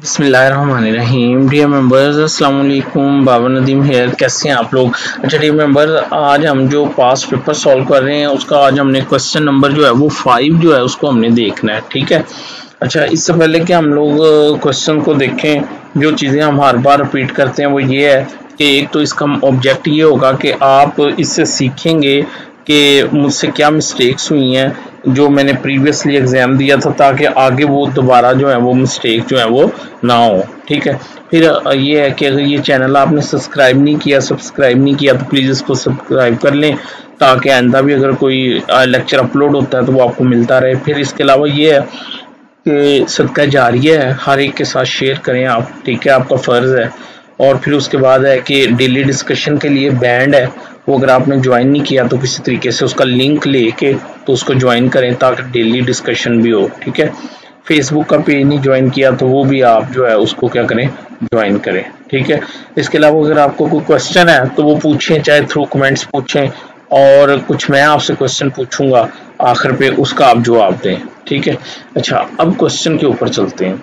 बिस्मिल्लाहिर्रहमानिर्रहीम। Dear members, अस्सलाम वालेकुम। बाबर नदीम हेयर। कैसे हैं आप लोग? अच्छा डियर मेंबर्स, आज हम जो पास पेपर सॉल्व कर रहे हैं उसका आज हमने क्वेश्चन नंबर जो है वो 5 जो है उसको हमने देखना है। ठीक है। अच्छा, इससे पहले कि हम लोग क्वेश्चन को देखें, जो चीज़ें हम हर बार रिपीट करते हैं वो ये है कि एक तो इसका ऑब्जेक्ट ये होगा कि आप इससे सीखेंगे कि मुझसे क्या मिस्टेक्स हुई हैं जो मैंने प्रीवियसली एग्ज़ाम दिया था, ताकि आगे वो दोबारा जो है वो मिस्टेक जो है वो ना हो। ठीक है। फिर ये है कि अगर ये चैनल आपने सब्सक्राइब नहीं किया तो प्लीज़ इसको सब्सक्राइब कर लें, ताकि आइंदा भी अगर कोई लेक्चर अपलोड होता है तो वो आपको मिलता रहे। फिर इसके अलावा ये है कि सदका जारिया है, हर एक के साथ शेयर करें आप। ठीक है, आपका फ़र्ज़ है। और फिर उसके बाद है कि डेली डिस्कशन के लिए बैंड है, वो अगर आपने ज्वाइन नहीं किया तो किसी तरीके से उसका लिंक लेके तो उसको ज्वाइन करें ताकि डेली डिस्कशन भी हो। ठीक है। फेसबुक का पेज नहीं ज्वाइन किया तो वो भी आप जो है उसको क्या करें, ज्वाइन करें। ठीक है। इसके अलावा अगर आपको कोई क्वेश्चन है तो वो पूछें, चाहे थ्रू कमेंट्स पूछें, और कुछ मैं आपसे क्वेश्चन पूछूंगा आखिर पे, उसका आप जवाब दें। ठीक है। अच्छा, अब क्वेश्चन के ऊपर चलते हैं।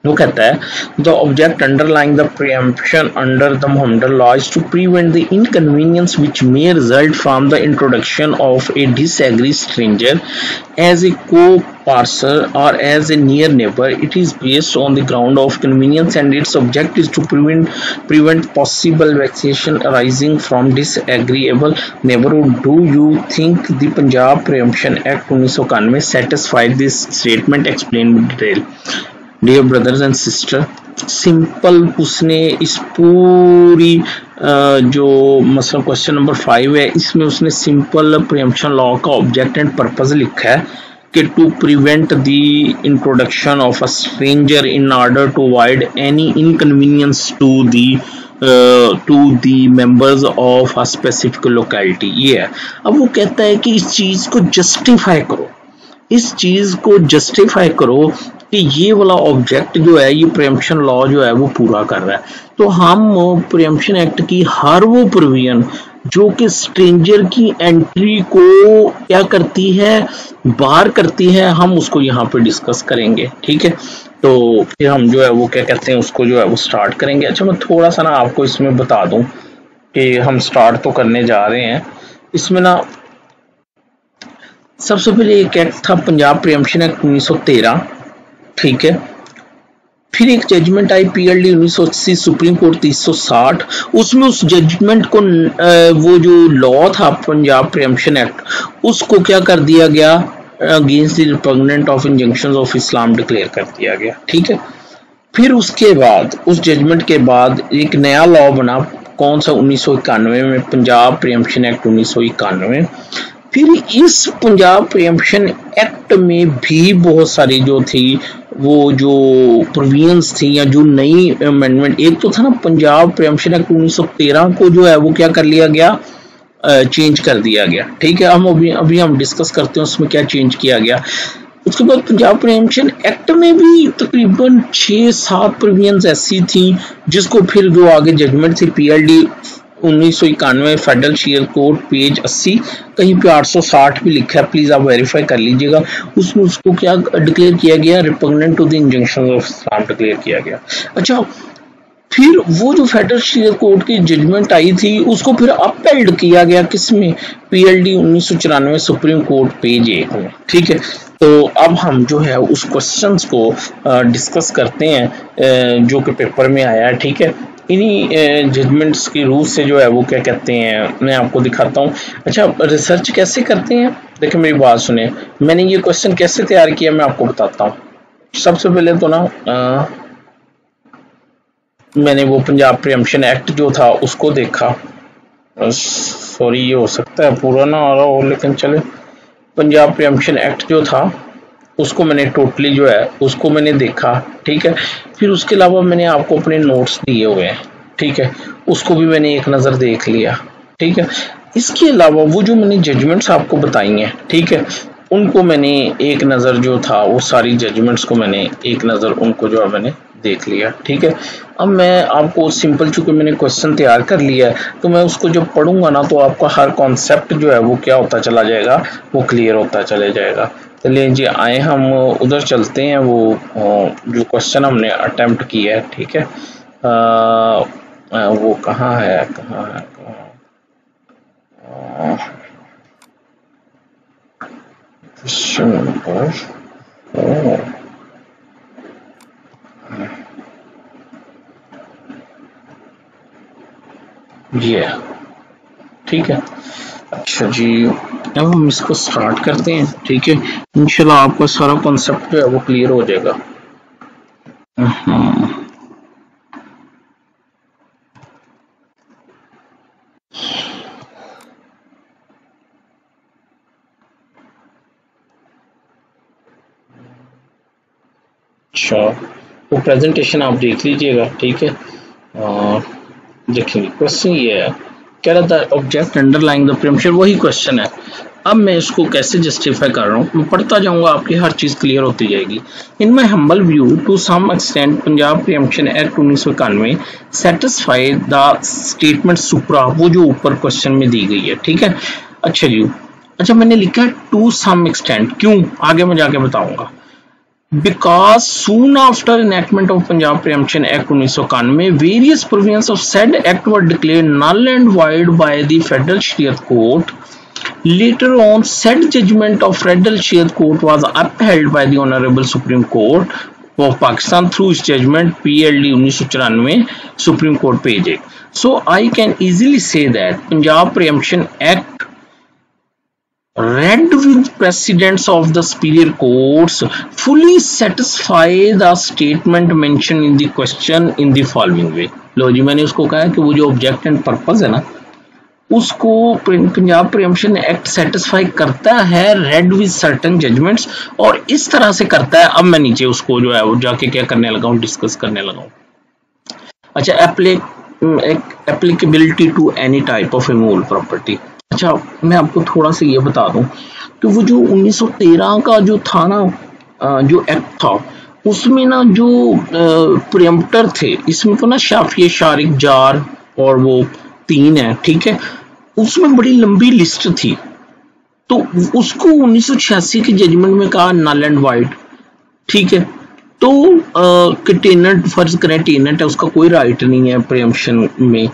वो कहता है the object underlying the preemption under the Mohammedan law is to prevent the inconvenience which may result from the introduction of a disagree stranger as a co-parser or as a near neighbor. It is based on the ground of convenience and its object is to prevent possible vexation arising from disagreeable neighborhood. Do you think the Punjab Preemption Act 1991 satisfied this statement? Explain with detail. Dear brothers and sister, simple उसने इस पूरी जो मतलब question number 5 है, इसमें उसने simple preemption law का object and purpose लिखा है कि to prevent the introduction of a stranger in order to avoid any inconvenience to the members of a specific locality. ये है। अब वो कहता है कि इस चीज को जस्टिफाई करो, इस चीज को जस्टिफाई करो कि ये वाला ऑब्जेक्ट जो है, ये प्रीएम्प्शन लॉ जो है वो पूरा कर रहा है। तो हम प्रीएम्प्शन एक्ट की हर वो प्रोविजन जो कि स्ट्रेंजर की एंट्री को क्या करती है, बार करती है, हम उसको यहाँ पे डिस्कस करेंगे। ठीक है। तो फिर हम जो है वो क्या कहते हैं उसको जो है वो स्टार्ट करेंगे। अच्छा, मैं थोड़ा सा ना आपको इसमें बता दूं कि हम स्टार्ट तो करने जा रहे हैं। इसमें ना सबसे पहले एक एक्ट था पंजाब प्रीएम्प्शन एक्ट 1913। ठीक है। फिर एक जजमेंट आई पीएलडी 1980 सुप्रीम कोर्ट 360, उसमें उस जजमेंट को वो जो लॉ था पंजाब प्रीएम्प्शन एक्ट, उसको क्या कर दिया गया, against the repugnant of injunctions of Islam declare कर दिया गया। ठीक है। फिर उसके बाद उस जजमेंट के बाद एक नया लॉ बना, कौन सा, 1991 में, पंजाब प्रीएम्प्शन एक्ट 1991। फिर इस पंजाब प्रीएम्प्शन एक्ट में भी बहुत सारी जो थी वो जो प्रोविजंस थी या जो नई अमेंडमेंट, एक तो था ना पंजाब प्रीएम्प्शन एक्ट 1913 को जो है वो क्या कर लिया गया, चेंज कर दिया गया। ठीक है। हम अभी हम डिस्कस करते हैं उसमें क्या चेंज किया गया। उसके बाद पंजाब प्रीएम्प्शन एक्ट में भी तकरीबन 6-7 प्रोविजंस ऐसी थी जिसको फिर जो आगे जजमेंट थी PLD 1991 federal Shariat court page 80, कहीं पे 860 भी लिखा है, प्लीज आप वेरीफाई कर लीजिएगा। उसमें उसको क्या डिक्लेयर किया गया, repugnant to the injunctions of Islam declare किया गया। अच्छा, फिर वो जो फेडरल शेयर कोर्ट की जजमेंट आई थी उसको फिर अपहेल्ड किया गया, किसमें, पीएलडी 1994 सुप्रीम कोर्ट पेज 1 में। ठीक है। तो अब हम जो है उस क्वेश्चंस को डिस्कस करते हैं जो कि पेपर में आया है। ठीक है। इन्हीं जजमेंट्स के रूल से जो है वो क्या कहते हैं, मैं आपको दिखाता हूँ। अच्छा, रिसर्च कैसे करते हैं, देखिए मेरी बात सुने, मैंने ये क्वेश्चन कैसे तैयार किया मैं आपको बताता हूँ। सबसे पहले तो ना मैंने वो पंजाब प्रीएम्प्शन एक्ट जो था उसको देखा, सॉरी ये हो सकता है पूरा ना आ रहा हो लेकिन चले, पंजाब प्रीएम्प्शन एक्ट जो था उसको मैंने टोटली जो है उसको मैंने देखा। ठीक है। फिर उसके अलावा मैंने आपको अपने नोट्स दिए हुए हैं। ठीक है। उसको भी मैंने एक नज़र देख लिया। ठीक है। इसके अलावा वो जो मैंने जजमेंट्स आपको बताई हैं, ठीक है, उनको मैंने एक नज़र जो था वो सारी जजमेंट्स को मैंने एक नज़र उनको जो है मैंने देख लिया। ठीक है। अब मैं आपको सिंपल, चूंकि मैंने क्वेश्चन तैयार कर लिया है तो मैं उसको जब पढ़ूंगा ना तो आपका हर कॉन्सेप्ट जो है वो क्या होता चला जाएगा, वो क्लियर होता चले जाएगा। चलिए जी, आए हम उधर चलते हैं, वो जो क्वेश्चन हमने अटेम्प्ट किया है, ठीक है। वो कहाँ है क्वेश्चन नंबर, ये ठीक है। अच्छा जी, अब हम इसको स्टार्ट करते हैं, ठीक है। इंशाल्लाह आपका सारा कॉन्सेप्ट जो है वो क्लियर हो जाएगा। अच्छा, तो प्रेजेंटेशन आप देख लीजिएगा, ठीक है। देखिए क्वेश्चन ये है, कह रहा था ऑब्जेक्ट अंडरलाइंग द प्रीएम्पशन, वही क्वेश्चन है। अब मैं इसको कैसे जस्टिफाई कर रहा हूँ, मैं पढ़ता जाऊंगा, आपकी हर चीज क्लियर होती जाएगी। In my humble view, to some extent Punjab preemption act 1991 satisfy the statement supra, वो जो ऊपर क्वेश्चन में दी गई है, ठीक है। अच्छा जी, अच्छा मैंने लिखा है टू सम एक्सटेंट, क्यों आगे मैं जाके बताऊंगा। Because soon after enactment of Punjab Preemption Act 1991, various provisions of said act were declared null and void by the Federal Shariat Court. Later on, said judgment of Federal Shariat Court was upheld by the Honorable Supreme Court of Pakistan through its judgment PLD 1994, Supreme Court page 1. So I can easily say that Punjab Preemption Act read with precedents of the superior courts fully satisfy the statement mentioned in the question in the following way. लो जी, मैंने उसको कहा कि वो जो object and purpose है ना, उसको Punjab preemption act satisfy करता है रेड विद सर्टेन जजमेंट्स, और इस तरह से करता है। अब मैं नीचे उसको जो है वो जाके क्या करने लगा हूँ, डिस्कस करने लगा हूँ। अच्छा, applicability to any type of immovable property. अच्छा, मैं आपको थोड़ा सा ये बता दूं कि वो जो 1913 का जो था ना, जो एक्ट था, उसमें ना जो प्रीएम्प्टर थे, इसमें तो ना शाफिया, शारिक, जार और वो 3 है, ठीक है। उसमें बड़ी लंबी लिस्ट थी, तो उसको 1986 के जजमेंट में कहा नल एंड वाइड, ठीक है। तो टेनेंट, फर्ज करें टेनेंट है, उसका कोई राइट नहीं है प्रीएम्पशन में,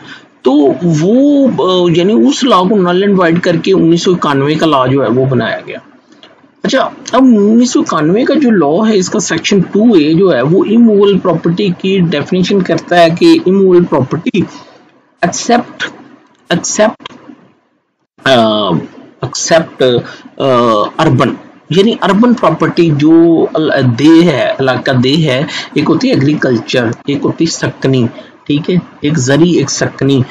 तो वो यानी उस लॉ को नल एंड वाइड करके 1991 का लॉ जो है वो बनाया गया। अच्छा, अब 1991 का जो लॉ है, इसका सेक्शन 2A जो है वो इमूवेबल प्रॉपर्टी की डेफिनेशन करता है कि इमूवेबल प्रॉपर्टी एक्सेप्ट अर्बन, यानी अर्बन प्रॉपर्टी जो देह है, इलाका देह है, एक होती है एग्रीकल्चर, एक होती है सकनी, ठीक है। एक जरी, एक सकनी।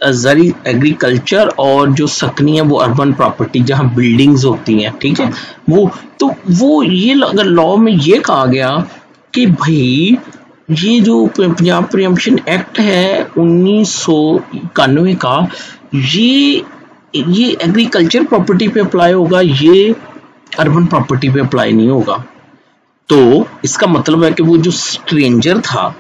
जरी एग्रीकल्चर और जो सकनी है वो अर्बन प्रॉपर्टी, जहां बिल्डिंग्स होती हैं, ठीक है। वो ये अगर लॉ में ये कहा गया कि भाई ये जो पंजाब प्रीएम्पशन एक्ट है 1991 का, ये एग्रीकल्चर प्रॉपर्टी पे अप्लाई होगा, ये अर्बन प्रॉपर्टी पे अप्लाई नहीं होगा। तो इसका मतलब है कि वो जो स्ट्रेंजर था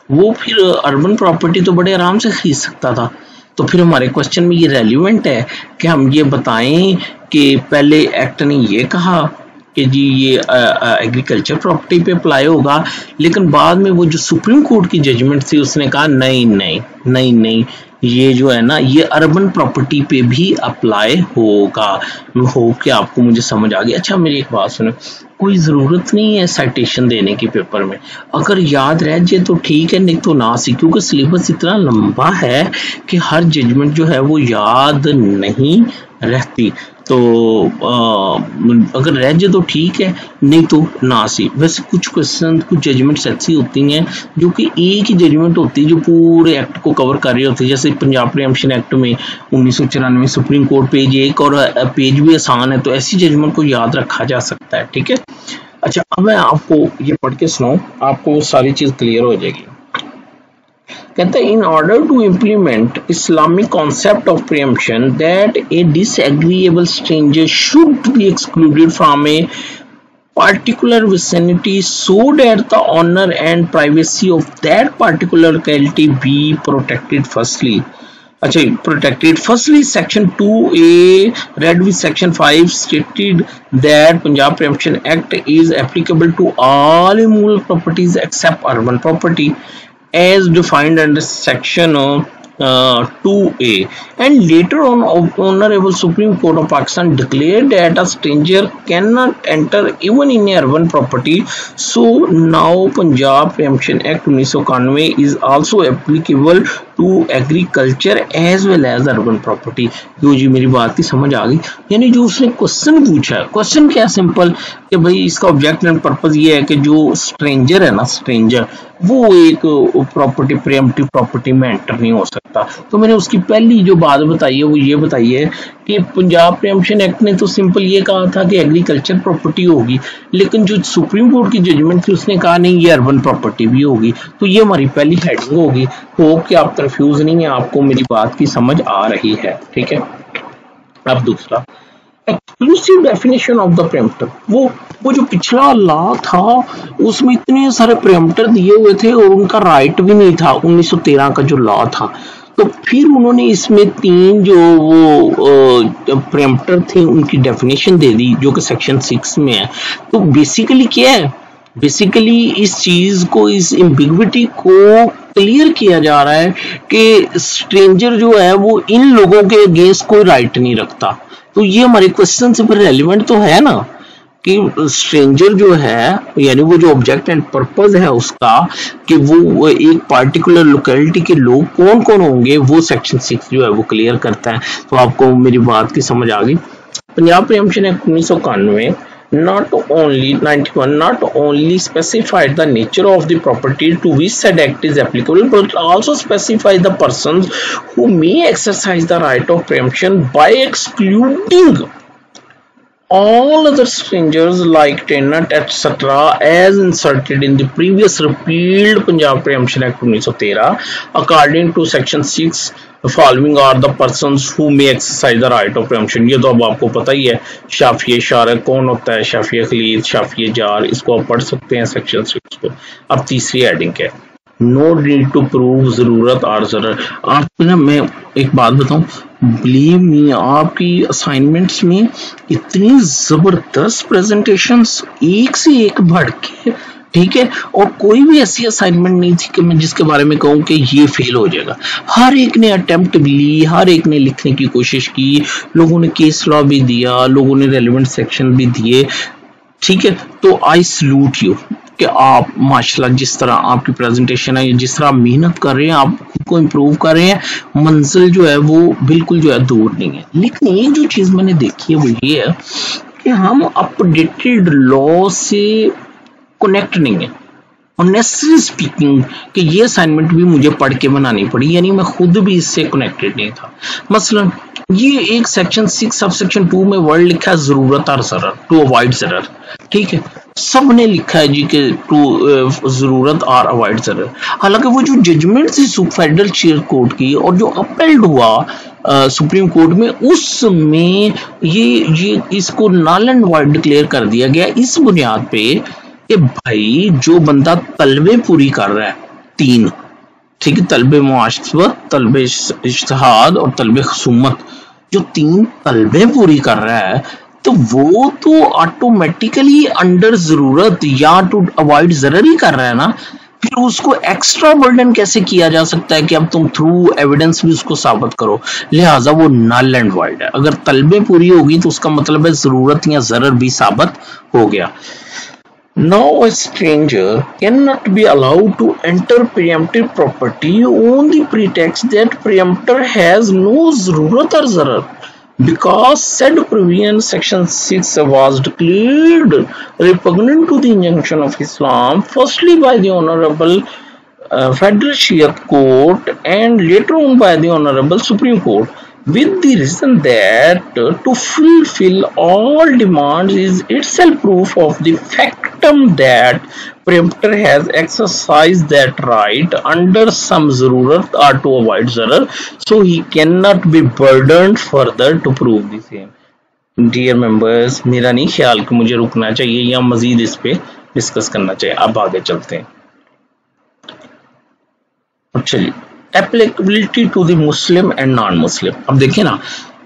वो फिर अर्बन प्रॉपर्टी तो बड़े आराम से खरीद सकता था। तो फिर हमारे क्वेश्चन में ये रेलिवेंट है कि हम ये बताएं कि पहले एक्ट ने ये कहा कि जी ये एग्रीकल्चर प्रॉपर्टी पे अप्लाई होगा, लेकिन बाद में वो जो सुप्रीम कोर्ट की जजमेंट थी उसने कहा नहीं नहीं नहीं नहीं, ये जो है ना ये अर्बन प्रॉपर्टी पे भी अप्लाई होगा। हो के आपको मुझे समझ आ गई। अच्छा, मेरी एक बात सुनो, कोई जरूरत नहीं है साइटेशन देने की पेपर में, अगर याद रह जाए तो ठीक है, नहीं तो ना सी, क्योंकि सिलेबस इतना लंबा है कि हर जजमेंट जो है वो याद नहीं रहती। तो अगर रह जाए तो ठीक है, नहीं तो ना सी। वैसे कुछ क्वेश्चन, कुछ जजमेंट्स ऐसी होती हैं जो कि एक ही जजमेंट होती है जो पूरे एक्ट को कवर कर रही होती है। जैसे पंजाब प्रीएम्पशन एक्ट में 1994 सुप्रीम कोर्ट पेज 1 और पेज भी आसान है, तो ऐसी जजमेंट को याद रखा जा सकता है, ठीक है। अच्छा, अब मैं आपको ये पढ़ के सुनाऊं, आपको वो सारी चीज क्लियर हो जाएगी। कहते हैं, in order to implement Islamic concept of preemption that a disagreeable stranger should be excluded from a particular vicinity so that the honor and privacy of that particular locality be protected firstly. अच्छा, protected. Firstly, Section 2A, read with Section 5, stated that Punjab Preemption Act is applicable to all immovable properties except urban property, as defined under Section 2A. And later on, Honorable Supreme Court of Pakistan declared that a stranger cannot enter even in a urban property. So now Punjab Preemption Act 1991 is also applicable to agriculture as well as urban property. जो जी मेरी बात की समझ आ गई। यानी जो उसने क्वेश्चन पूछा है, क्वेश्चन क्या सिंपल कि भाई इसका ऑब्जेक्ट एंड पर्पस ये है कि जो स्ट्रेंजर है ना, स्ट्रेंजर वो एक प्रॉपर्टी प्रीएम्प्टिव प्रॉपर्टी में एंटर नहीं हो सकता। तो मैंने उसकी पहली जो बात बताई है वो ये बताई है कि पंजाब प्रीएम्पशन एक्ट ने तो सिंपल ये कहा था कि एग्रीकल्चर प्रॉपर्टी होगी, लेकिन जो सुप्रीम कोर्ट की जजमेंट थी उसने कहा नहीं ये अर्बन प्रॉपर्टी भी होगी। तो ये हमारी पहली हेडिंग होगी। होप कि आप कंफ्यूज नहीं है, आपको मेरी बात की समझ आ रही है, ठीक है। अब दूसरा एक्सक्लूसिव डेफिनेशन ऑफ द प्रीएम्प्टर, वो जो पिछला लॉ था उसमें इतने सारे प्रीएम्प्टर दिए हुए थे और उनका राइट भी नहीं था। 1913 का जो लॉ था, तो फिर उन्होंने इसमें 3 जो वो प्रीएम्प्टर थे उनकी डेफिनेशन दे दी जो कि सेक्शन 6 में है। तो बेसिकली क्या है, बेसिकली इस चीज को, इस एम्बिग्विटी को क्लियर किया जा रहा है कि स्ट्रेंजर जो है वो इन लोगों के अगेंस्ट कोई राइट नहीं रखता। तो ये हमारे क्वेश्चन से फिर रेलिवेंट तो है ना कि स्ट्रेंजर जो है, यानी वो जो ऑब्जेक्ट एंड पर्पस है उसका कि वो एक पार्टिकुलर लोकेलिटी के लोग कौन कौन होंगे, वो सेक्शन 6 जो है वो क्लियर करता है। तो आपको मेरी बात की समझ आ गई। Punjab preemption act 1991 not only specified the nature of the property to which said act is applicable, but also specified the persons who may exercise the right of preemption by excluding all other strangers like tenant etc. as inserted in the previous repealed Punjab Preemption Act 1913 according to section 6 following are the persons who may exercise the right of preemption। ये तो अब आपको पता ही है, शाफिए शारक कौन होता है, शाफिए Khalid, शाफिए jar, इसको आप पढ़ सकते हैं सेक्शन 6 को। अब तीसरी हेडिंग है नो नीड टू प्रूव जरूरत और जरूरत। आपको ना मैं एक बात बताऊं, बिलीव मी आपकी असाइनमेंट्स में इतनी जबरदस्त प्रेजेंटेशंस एक से एक बढ़ के, ठीक है, और कोई भी ऐसी असाइनमेंट नहीं थी कि मैं जिसके बारे में कहूं कि ये फेल हो जाएगा। हर एक ने अटेम्प्ट भी ली, हर एक ने लिखने की कोशिश की, लोगों ने केस लॉ भी दिया, लोगों ने रेलेवेंट सेक्शन भी दिए, ठीक है। तो आई सल्यूट यू कि आप माशाल्लाह जिस तरह आपकी प्रेजेंटेशन है, जिस तरह मेहनत कर रहे हैं, आप खुद को इम्प्रूव कर रहे हैं, मंजिल जो है वो बिल्कुल जो है दूर नहीं है। लेकिन एक जो चीज मैंने देखी है वो ये है कि हम अपडेटेड लॉ से कनेक्ट नहीं है। ऑनेस्टली स्पीकिंग कि ये असाइनमेंट भी मुझे पढ़ के बनानी पड़ी, यानी मैं खुद भी इससे कनेक्टेड नहीं था। मसलन ये एक सेक्शन 6 सब सेक्शन 2 में वर्ड लिखा है जरूरत और जरर, टू अवॉइड जरर, ठीक है, सबने लिखा है जी के टू जरूरत और अवॉइड जरर। हालांकि वो जो जजमेंट थी फेडरल शेयर कोर्ट की और जो अपील्ड हुआ सुप्रीम कोर्ट में, उसमें ये इसको नल एंड वॉइड डिक्लेयर कर दिया गया इस बुनियाद पे कि भाई जो बंदा तलबे पूरी कर रहा है 3, ठीक है, तलबे मुआशरत, तलबे इज्तिहाद और तलबे खसूमत, जो 3 तलबे पूरी कर रहा है तो वो तो ऑटोमेटिकली अंडर जरूरत या टू अवॉइड जरर ही कर रहा है ना। फिर उसको एक्स्ट्रा बर्डन कैसे किया जा सकता है कि अब तुम थ्रू एविडेंस भी उसको साबित करो, लिहाजा वो नल एंड वॉइड है। अगर तलबे पूरी होगी तो उसका मतलब है जरूरत या जरर भी साबित हो गया। Now a stranger cannot be allowed to enter preemptive property on the pretext that preemptor has no zarurat or zarar, because said provision section 6 was declared repugnant to the injunction of Islam, firstly by the Honorable Federal Shiat Court and later on by the Honorable Supreme Court, with the reason that to fulfill all demands is itself proof of the factum that preemptor has exercised that right under some zarurat or to avoid zarar, so he cannot be burdened further to prove the same। Dear members, मेरा नहीं ख्याल कि मुझे रुकना चाहिए या मजीद इस पे डिस्कस करना चाहिए। अब आगे चलते हैं। चलिए, applicability to the Muslim and non Muslim. अब देखिए ना,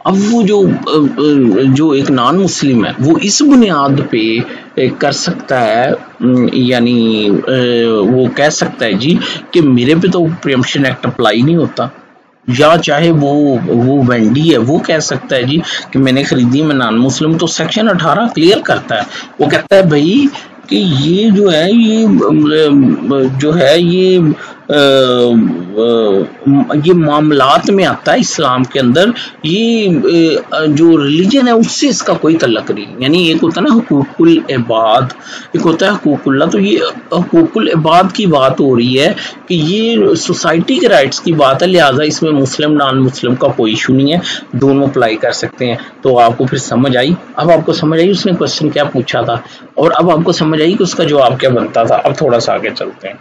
अब वो जो एक नॉन मुस्लिम है वो इस बुनियाद पे कर सकता है, यानी वो कह सकता है जी कि मेरे पे तो प्रीएम्पशन एक्ट अप्लाई नहीं होता, या चाहे वो वेंडी है वो कह सकता है जी कि मैंने खरीदी मैं नॉन मुस्लिम। तो सेक्शन 18 क्लियर करता है, वो कहता है भाई कि ये जो है ये मामलात में आता है इस्लाम के अंदर, ये जो रिलीजन है उससे इसका कोई तल्लक नहीं। यानी एक होता है ना हुकूकुल इबाद, एक होता है हुकूकुल्लाह। तो ये हुकूकुल इबाद की बात हो रही है कि ये सोसाइटी के राइट्स की बात है, लिहाजा इसमें मुस्लिम नॉन मुस्लिम का कोई इशू नहीं है, दोनों अप्लाई कर सकते हैं। तो आपको फिर समझ आई, अब आपको समझ आई उसने क्वेश्चन क्या पूछा था, और अब आपको समझ आई कि उसका जवाब क्या बनता था। अब थोड़ा सा आगे चलते हैं।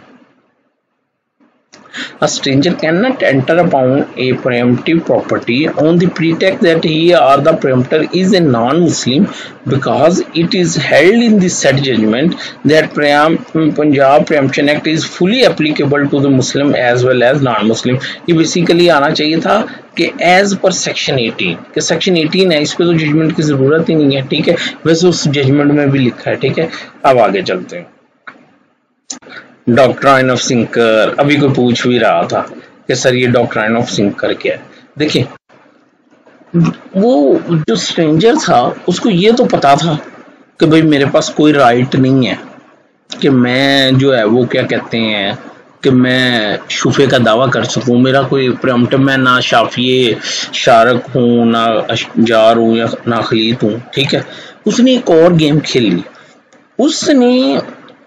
A stranger cannot enter upon a preemptive property on the pretext that he or the preemptor is a non-Muslim, because it is held in the said judgment that Punjab Preemption Act is fully applicable to the Muslim as well as non-Muslim। ये basically आना चाहिए था कि as per section 18, कि section 18 है, इस पे तो जजमेंट की जरूरत ही नहीं है, ठीक है। वैसे उस जजमेंट में भी लिखा है, ठीक है। अब आगे चलते हैं। डॉक्ट्राइन ऑफ सिंकर, अभी कोई पूछ भी रहा था कि सर ये डॉक्ट्राइन ऑफ सिंकर क्या है। देखिए, वो जो स्ट्रेंजर था उसको ये तो पता था कि भाई मेरे पास कोई राइट नहीं है कि मैं जो है वो क्या कहते हैं कि मैं शुफे का दावा कर सकूं, मेरा कोई प्रेम्प्टिव, मैं ना शाफिए शारक हूँ, ना अशजार हूँ, या ना खलीत हूँ, ठीक है। उसने एक और गेम खेल ली। उसने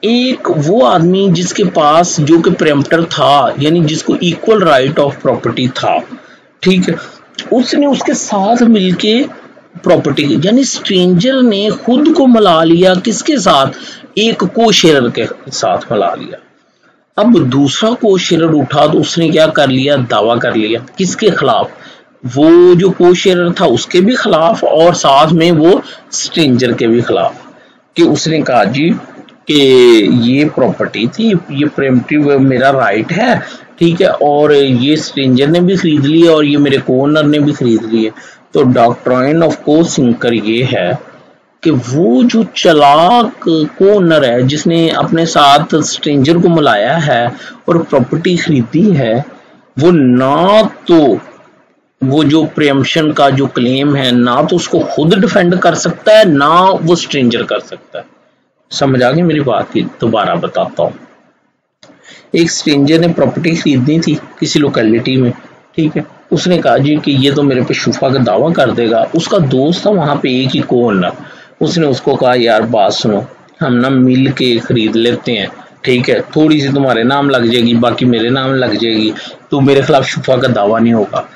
एक वो आदमी जिसके पास जो कि प्रेम्प्टर था, यानी जिसको इक्वल राइट ऑफ प्रॉपर्टी था, ठीक है, उसने उसके साथ मिलके प्रॉपर्टी, यानी स्ट्रेंजर ने खुद को मिला लिया किसके साथ, एक को शेयर के साथ मिला लिया। अब दूसरा को शेयर उठा तो उसने क्या कर लिया, दावा कर लिया किसके खिलाफ, वो जो को शेयर था उसके भी खिलाफ और साथ में वो स्ट्रेंजर के भी खिलाफ, कि उसने कहा जी कि ये प्रॉपर्टी थी, ये प्रेम्प्टिव मेरा राइट है, ठीक है, और ये स्ट्रेंजर ने भी खरीद लिया और ये मेरे को-ओनर ने भी खरीद लिए। तो डॉक्ट्राइन ऑफ को-सिंकर ये है कि वो जो चालाक को-ओनर है जिसने अपने साथ स्ट्रेंजर को मिलाया है और प्रॉपर्टी खरीदी है, वो ना तो वो जो प्रीएम्पशन का जो क्लेम है ना तो उसको खुद डिफेंड कर सकता है, ना वो स्ट्रेंजर कर सकता है। समझ आ गई मेरी बात की? दोबारा बताता हूँ। एक स्ट्रेंजर ने प्रॉपर्टी खरीदनी थी किसी लोकेलिटी में, ठीक है, उसने कहा जी कि ये तो मेरे पे शुफा का दावा कर देगा। उसका दोस्त था वहां पे एक ही को-ओनर, उसने उसको कहा यार बात सुनो, हम ना मिल के खरीद लेते हैं, ठीक है, थोड़ी सी तुम्हारे नाम लग जाएगी, बाकी मेरे नाम लग जाएगी, तो मेरे खिलाफ शुफा का दावा नहीं होगा।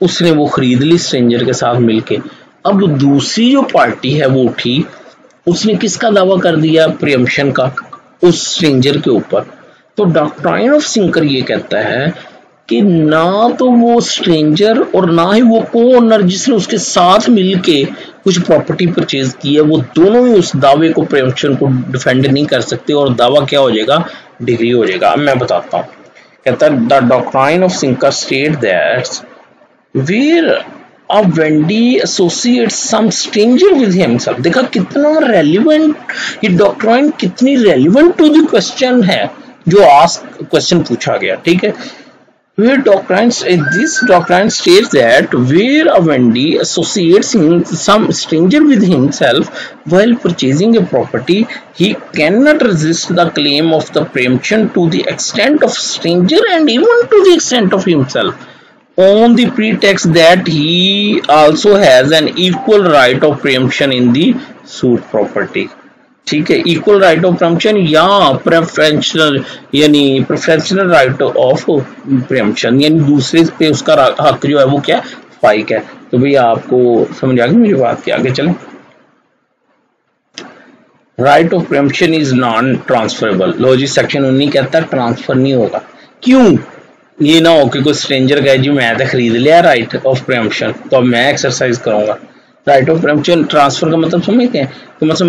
उसने वो खरीद ली स्ट्रेंजर के साथ मिलके। अब दूसरी जो पार्टी है वो उठी, उसने किसका दावा कर दिया, प्रीएम्पशन का, उस स्ट्रेंजर के ऊपर। तो डॉक्ट्राइन ऑफ सिंकर ये कहता है कि ना तो वो स्ट्रेंजर और ना ही वो को-ओनर जिसने उसके साथ मिलके कुछ प्रॉपर्टी परचेज की है, वो दोनों ही उस दावे को, प्रीएम्पशन को डिफेंड नहीं कर सकते और दावा क्या हो जाएगा, डिग्री हो जाएगा। अब मैं बताता हूँ। कहता है the doctrine of sinker state that where a Wendy associates some stranger with himself। देखा कितना रेलिवेंट ये डॉक्ट्राइन, कितनी रेलिवेंट टू द क्वेश्चन है जो आस्क क्वेश्चन पूछा गया, ठीक है। Where this doctrine states that where a Wendy associates some stranger with himself while purchasing a property, he cannot resist the claim of the preemption to the extent of stranger and even to the extent of himself, on the pretext that he also has an equal right of preemption in the suit property। ठीक है, equal right of preemption या preferential, यानी preferential right of preemption, यानी दूसरे पे उसका हक जो है वो क्या, फाइक है। तो भैया आपको समझ आ गई मेरी बात की? आगे चलें। Right of preemption is non transferable. लो जी, सेक्शन 19 कहता है ट्रांसफर नहीं होगा। क्यों? ये ना हो कि कोई स्ट्रेंजर कहे जी मैं तो खरीद लिया राइट ऑफ प्रीएम्पशन, तो अब मैं एक्सरसाइज करूंगा। राइट ऑफ प्रीएम्पशन ट्रांसफर का मतलब समझते हैं? तो मतलब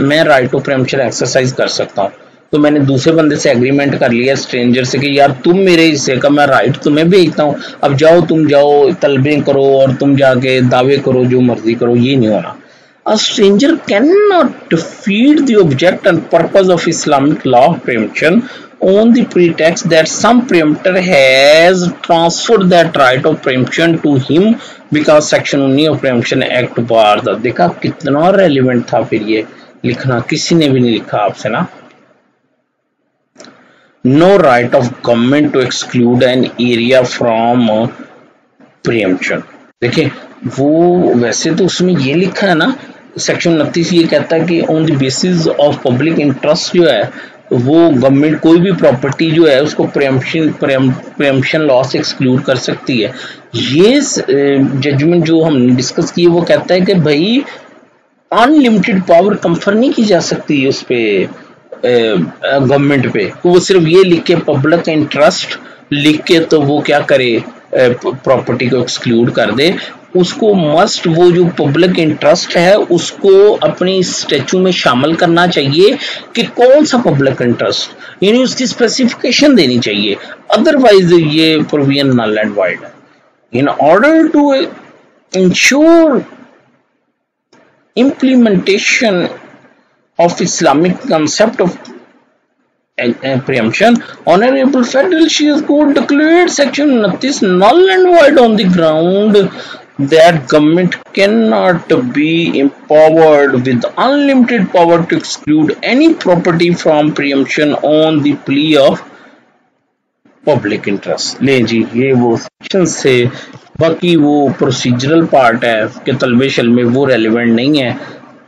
मैं राइट ऑफ प्रीएम्पशन एक्सरसाइज कर सकता हूँ, तो मैंने दूसरे बंदे से एग्रीमेंट कर लिया, स्ट्रेंजर से, कि यार तुम मेरे हिस्से का मैं राइट तुम्हें भेजता हूँ, अब जाओ तुम जाओ तलबें करो और तुम जाके दावे करो जो मर्जी करो, ये नहीं होना। A stranger cannot defeat the object and purpose of Islamic law of preemption on the pretext that some preemptor has transferred that right of preemption to him because section 19 of preemption act bars the। देखा कितना relevant था फिर ये लिखना, किसी ने भी नहीं लिखा आपसे ना। No right of government to exclude an area from preemption। देखिए वो वैसे तो उसमें ये लिखा है ना, सेक्शन 29 ये कहता है कि on the basis of public interest जो है वो गवर्नमेंट कोई भी प्रॉपर्टी जो है उसको प्रेम्पशन लॉ से एक्सक्लूड कर सकती है। ये जजमेंट जो हमने डिस्कस की वो कहता है कि भाई अनलिमिटेड पावर कंफर नहीं की जा सकती उस पे गवर्नमेंट पे, वो सिर्फ ये लिख के पब्लिक इंटरेस्ट लिख के तो वो क्या करे, प्रॉपर्टी को एक्सक्लूड कर दे। उसको मस्ट वो जो पब्लिक इंटरेस्ट है उसको अपनी स्टैचू में शामिल करना चाहिए कि कौन सा पब्लिक इंटरेस्ट, यानी उसकी स्पेसिफिकेशन देनी चाहिए, अदरवाइज ये प्रोविजन नल एंड वाइड है। In order to ensure implementation of Islamic concept of preemption, Honorable Federal Shield Court declared Section 29 null and void on the ground that government cannot be empowered with unlimited power to exclude any property from preemption on the plea of public interest। ले जी ये वो section से, बाकी वो procedural part है कि तलबे शल में वो रेलिवेंट नहीं है।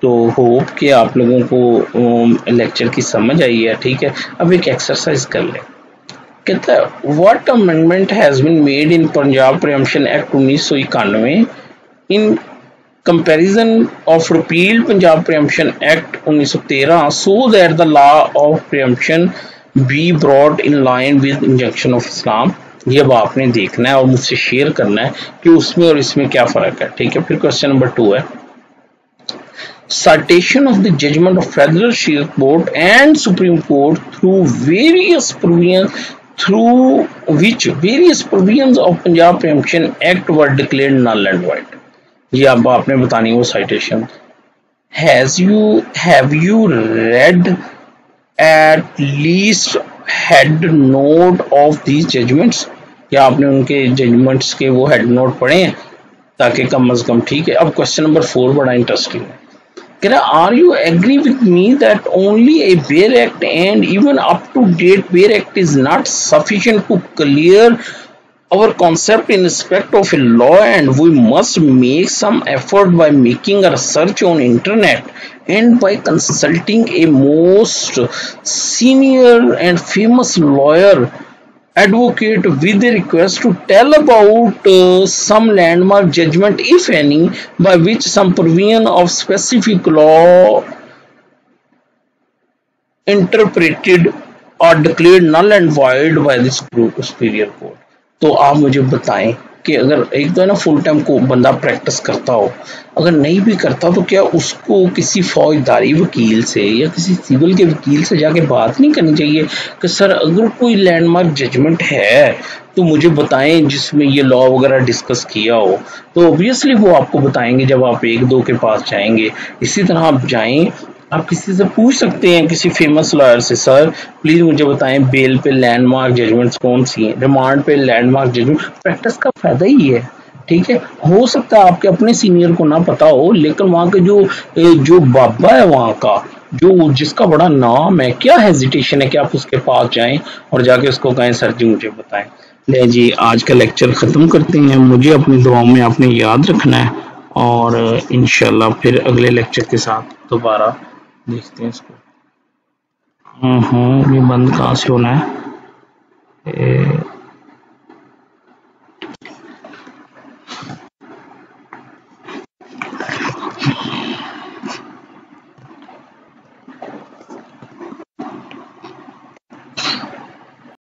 तो होप कि आप लोगों को लेक्चर की समझ आई है। ठीक है, अब एक एक्सरसाइज कर ले। कहता है what amendment has been made in Punjab preemption act 1991 in comparison of repealed Punjab preemption act 1913 so that the law of preemption be brought in line with injunction of Islam. ये अब आपने देखना है और मुझसे शेयर करना है कि उसमें और इसमें क्या फर्क है। ठीक है, फिर क्वेश्चन नंबर 2 है citation of the judgment of Federal Shield Court and Supreme Court through which various provisions of Punjab Preemption Act were declared null and void। ये अब आपने बतानी वो citation। Have you read at least head note of these judgments? क्या आपने उनके judgements के वो हेड नोट पढ़े हैं ताकि कम अज कम। ठीक है, अब क्वेश्चन नंबर 4 बड़ा इंटरेस्टिंग है। Are you agree with me that only a bare act and even up to date bare act is not sufficient to clear our concept in respect of a law, and we must make some effort by making a research on internet and by consulting a most senior and famous lawyer advocate with a request to tell about some landmark judgment, if any, by which some provision of specific law interpreted or declared null and void by this superior court। तो आप मुझे बताएं कि अगर एक तो ना full time को बंदा प्रैक्टिस करता हो, अगर नहीं भी करता तो क्या उसको किसी फौजदारी वकील से या किसी सिविल के वकील से जाके बात नहीं करनी चाहिए कि सर अगर कोई लैंडमार्क जजमेंट है तो मुझे बताएं जिसमें ये लॉ वगैरह डिस्कस किया हो। तो ऑब्वियसली वो आपको बताएंगे जब आप 1-2 के पास जाएंगे। इसी तरह आप जाएं, आप किसी से पूछ सकते हैं, किसी फेमस लॉयर से, सर प्लीज मुझे बताएं बेल पे लैंडमार्क जजमेंट्स कौन सी हैं, रिमांड पे लैंडमार्क जजमेंट। प्रैक्टिस का फायदा ही है। ठीक है, हो सकता है आपके अपने सीनियर को ना पता हो, लेकिन वहाँ के जो बाबा है वहाँ का, जो जिसका बड़ा नाम है, क्या हेजिटेशन है कि आप उसके पास जाएं और जाके उसको कहें सर जी मुझे बताएं। ले जी आज का लेक्चर ख़त्म करते हैं। मुझे अपनी दुआओं में आपने याद रखना है और इंशाल्लाह फिर अगले लेक्चर के साथ दोबारा देखते हैं इसको। ये बंद कहाँ से होना है?